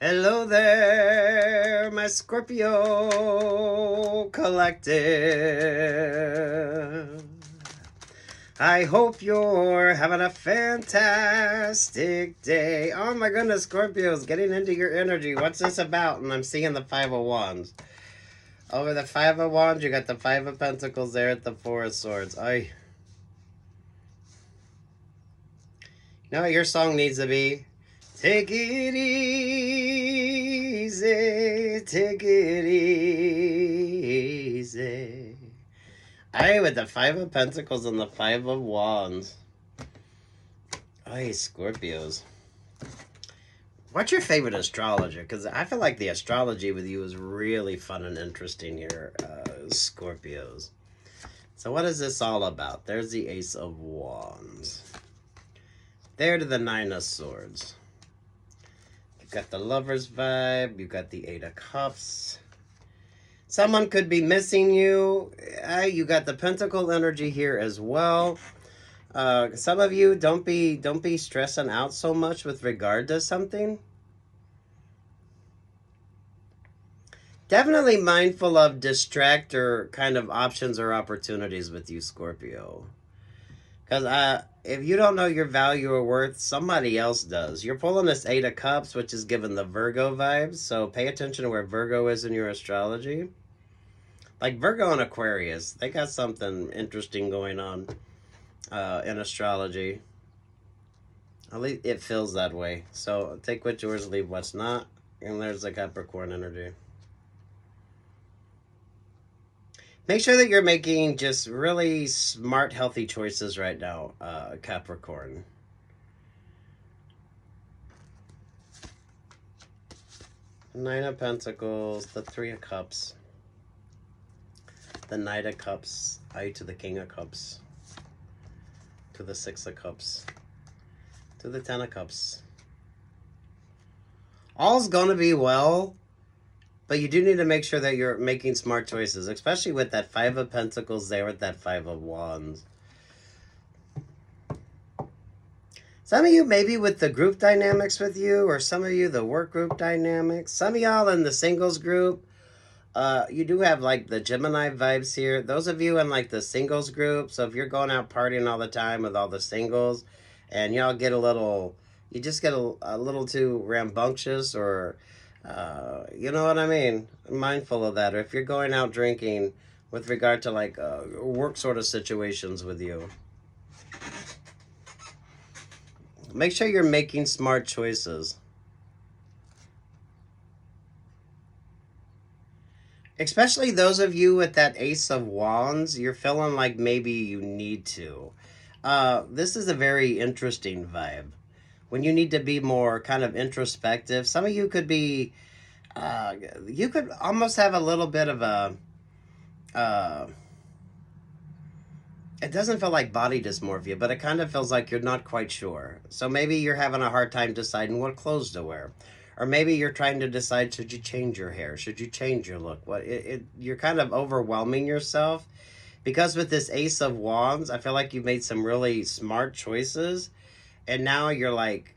Hello there, my Scorpio collective. I hope you're having a fantastic day. Oh my goodness, Scorpios, getting into your energy. What's this about? And I'm seeing the Five of Wands. Over the Five of Wands, you got the Five of Pentacles there at the Four of Swords. You know what your song needs to be? Take it easy, take it easy. With the Five of Pentacles and the Five of Wands. Scorpios. What's your favorite astrologer? Because I feel like the astrology with you is really fun and interesting here, Scorpios. So what is this all about? There's the Ace of Wands. There to the Nine of Swords. You've got the Lover's vibe. You've got the Eight of Cups. Someone could be missing you. You got the Pentacle energy here as well. Some of you don't be stressing out so much with regard to something. Definitely mindful of distractor kind of options or opportunities with you, Scorpio. Because if you don't know your value or worth, somebody else does. You're pulling this Eight of Cups, which is giving the Virgo vibes. So pay attention to where Virgo is in your astrology. Like Virgo and Aquarius, they got something interesting going on in astrology. At least it feels that way. So take what's yours, leave what's not. And there's the Capricorn energy. Make sure that you're making just really smart, healthy choices right now, Capricorn. Nine of Pentacles, the Three of Cups, the Knight of Cups, to the King of Cups, to the Six of Cups, to the Ten of Cups. All's going to be well. But you do need to make sure that you're making smart choices, especially with that Five of Pentacles there with that Five of Wands. Some of you maybe with the group dynamics with you, or some of you the work group dynamics. Some of y'all in the singles group, you do have like the Gemini vibes here. Those of you in like the singles group, so if you're going out partying all the time with all the singles, and y'all get you just get a little too rambunctious or... you know what I mean? Mindful of that. Or if you're going out drinking with regard to like work sort of situations with you. Make sure you're making smart choices. Especially those of you with that Ace of Wands, you're feeling like maybe you need to. This is a very interesting vibe. When you need to be more kind of introspective, some of you could be, you could almost have a little bit of a, it doesn't feel like body dysmorphia, but it kind of feels like you're not quite sure. So maybe you're having a hard time deciding what clothes to wear. Or maybe you're trying to decide, should you change your hair? Should you change your look? You're kind of overwhelming yourself. Because with this Ace of Wands, I feel like you've made some really smart choices. And now you're like,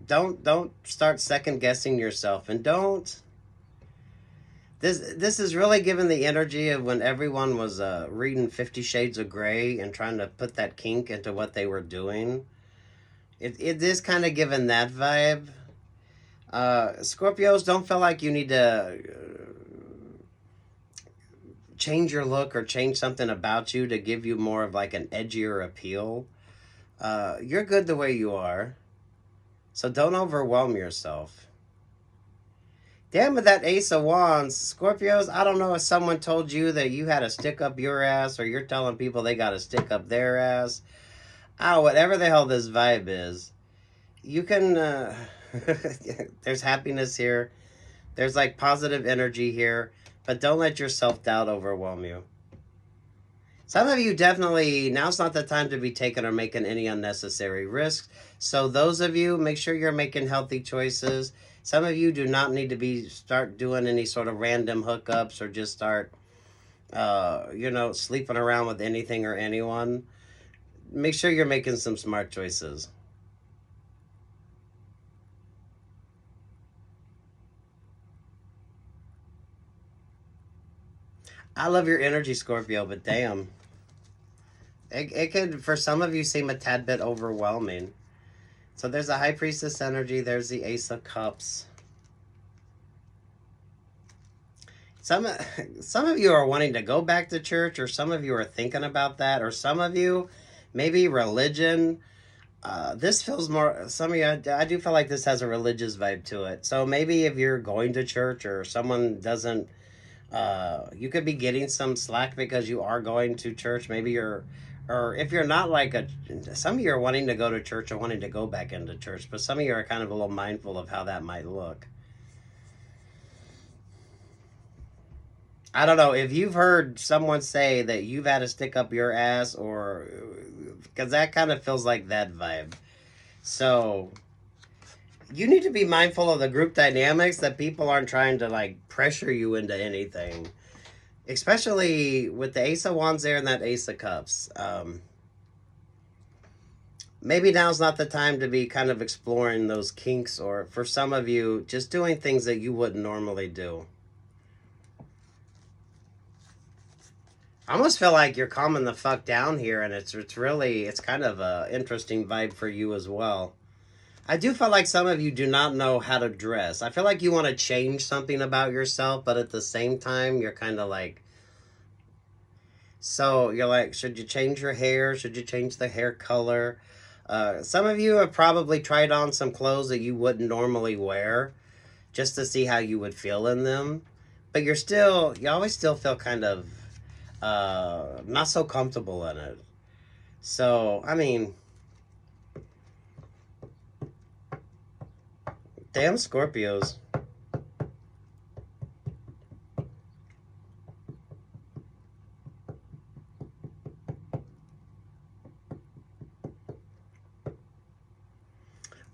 don't start second guessing yourself, and don't. This is really giving the energy of when everyone was reading 50 Shades of Grey and trying to put that kink into what they were doing. It is kind of giving that vibe. Scorpios, don't feel like you need to change your look or change something about you to give you more of like an edgier appeal. You're good the way you are. So don't overwhelm yourself. Damn, with that Ace of Wands, Scorpios, I don't know if someone told you that you had to stick up your ass, or you're telling people they got to stick up their ass. Whatever the hell this vibe is, you can, there's happiness here. There's like positive energy here, but don't let your self-doubt overwhelm you. Some of you definitely, now's not the time to be taking or making any unnecessary risks. So those of you, make sure you're making healthy choices. Some of you do not need to start doing any sort of random hookups or just start, sleeping around with anything or anyone. Make sure you're making some smart choices. I love your energy, Scorpio, but damn. It could, for some of you, seem a tad bit overwhelming. So there's a High Priestess energy. There's the Ace of Cups. Some of you are wanting to go back to church, or some of you are thinking about that, or some of you, maybe religion. This feels more, some of you, I do feel like this has a religious vibe to it. So maybe if you're going to church or someone doesn't, you could be getting some slack because you are going to church. Maybe you're, or if you're not like some of you are wanting to go to church or wanting to go back into church, but some of you are kind of a little mindful of how that might look. I don't know if you've heard someone say that you've had to stick up your ass, or because that kind of feels like that vibe. So you need to be mindful of the group dynamics, that people aren't trying to like pressure you into anything, especially with the Ace of Wands there and that Ace of Cups. Maybe now's not the time to be kind of exploring those kinks, or for some of you, just doing things that you wouldn't normally do. I almost feel like you're calming the fuck down here, and it's really, it's kind of a interesting vibe for you as well. I do feel like some of you do not know how to dress. I feel like you want to change something about yourself, but at the same time, you're kind of like, so you're like, should you change your hair? Should you change the hair color? Some of you have probably tried on some clothes that you wouldn't normally wear just to see how you would feel in them. But you're still, you always still feel kind of not so comfortable in it. So, I mean, damn Scorpios.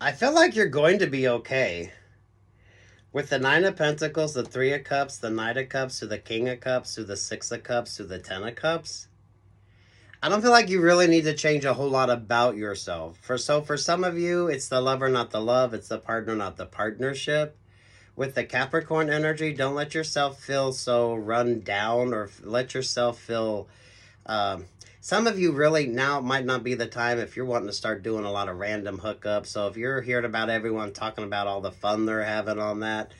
I feel like you're going to be okay. With the Nine of Pentacles, the Three of Cups, the Knight of Cups, to the King of Cups, to the Six of Cups, to the Ten of Cups. I don't feel like you really need to change a whole lot about yourself. For some of you, it's the lover, not the love. It's the partner, not the partnership. With the Capricorn energy, don't let yourself feel so run down, or let yourself feel... some of you really now might not be the time if you're wanting to start doing a lot of random hookups. So if you're hearing about everyone talking about all the fun they're having on that,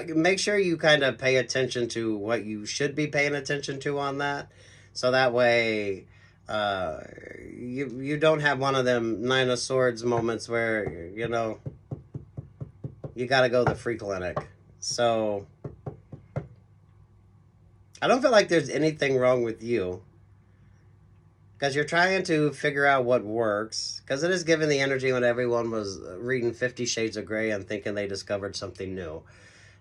make sure you kind of pay attention to what you should be paying attention to on that. So that way, you don't have one of them Nine of Swords moments where, you know, you got to go to the free clinic. So I don't feel like there's anything wrong with you, because you're trying to figure out what works, because it is given the energy when everyone was reading 50 Shades of Grey and thinking they discovered something new.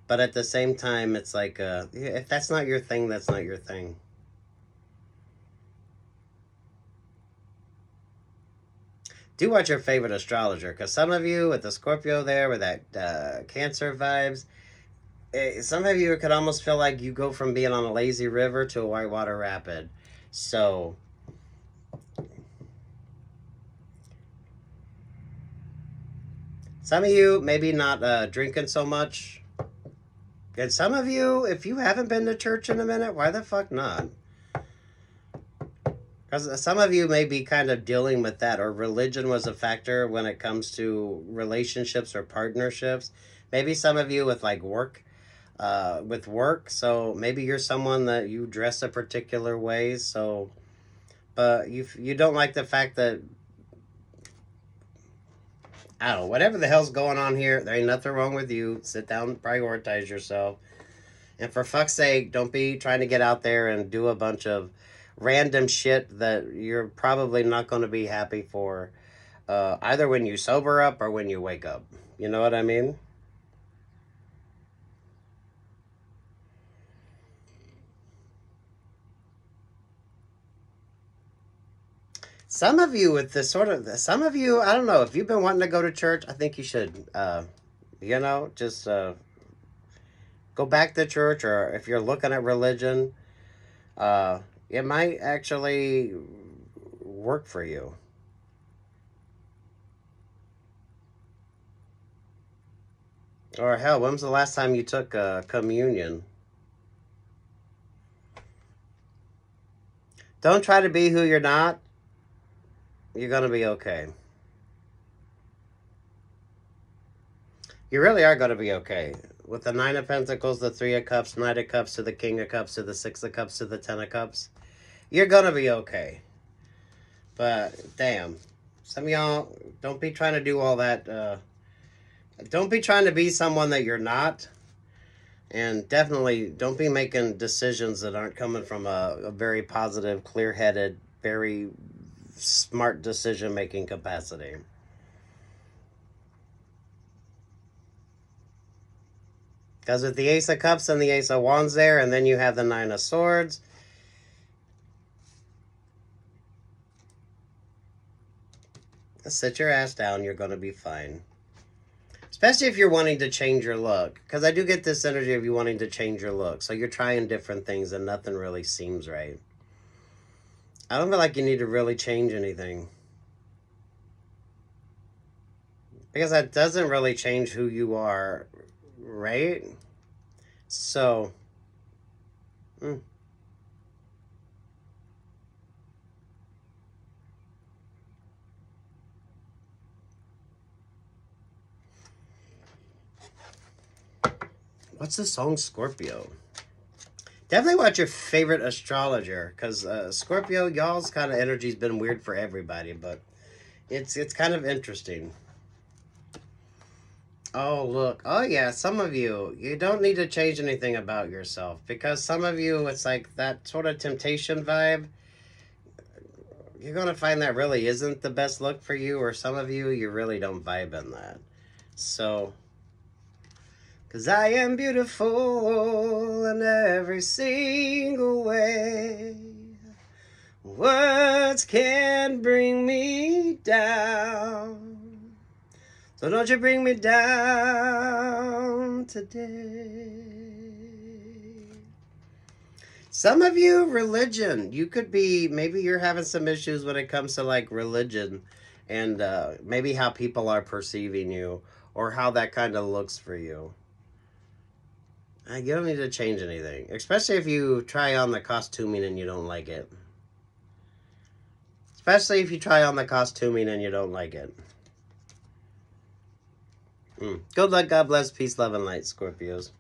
But at the same time, it's like, if that's not your thing, that's not your thing. Do watch your favorite astrologer, because some of you with the Scorpio there, with that Cancer vibes, some of you could almost feel like you go from being on a lazy river to a whitewater rapid. So some of you maybe not drinking so much. And some of you, if you haven't been to church in a minute, why the fuck not? Because some of you may be kind of dealing with that, or religion was a factor when it comes to relationships or partnerships. Maybe some of you with like work, so maybe you're someone that you dress a particular way. So, but you don't like the fact that, I don't know, whatever the hell's going on here, there ain't nothing wrong with you. Sit down, prioritize yourself. And for fuck's sake, don't be trying to get out there and do a bunch of random shit that you're probably not going to be happy for, either when you sober up or when you wake up. You know what I mean? Some of you with this sort of, some of you, I don't know, if you've been wanting to go to church, I think you should, you know, just go back to church, or if you're looking at religion, it might actually work for you. Or hell, when was the last time you took communion? Don't try to be who you're not. You're going to be okay. You really are going to be okay. With the Nine of Pentacles, the Three of Cups, Knight of Cups, to the King of Cups, to the Six of Cups, to the Ten of Cups. You're going to be okay. But, damn. Some of y'all, don't be trying to do all that. Don't be trying to be someone that you're not. And definitely don't be making decisions that aren't coming from a very positive, clear-headed, very smart decision-making capacity. Because with the Ace of Cups and the Ace of Wands there, and then you have the Nine of Swords. Sit your ass down. You're going to be fine. Especially if you're wanting to change your look. Because I do get this energy of you wanting to change your look. So you're trying different things and nothing really seems right. I don't feel like you need to really change anything. Because that doesn't really change who you are, right? So, what's the song Scorpio? Definitely watch your favorite astrologer, because Scorpio, y'all's kind of energy's been weird for everybody, but it's kind of interesting. Oh, look. Oh, yeah, some of you don't need to change anything about yourself, because some of you, it's like that sort of temptation vibe. You're going to find that really isn't the best look for you, or some of you really don't vibe in that. So, because I am beautiful in every single way. Words can bring me down. So don't you bring me down today. Some of you, religion. You could be, maybe you're having some issues when it comes to like religion. And maybe how people are perceiving you. Or how that kind of looks for you. You don't need to change anything. Especially if you try on the costuming and you don't like it. Especially if you try on the costuming and you don't like it. Good luck, God bless, peace, love, and light, Scorpios.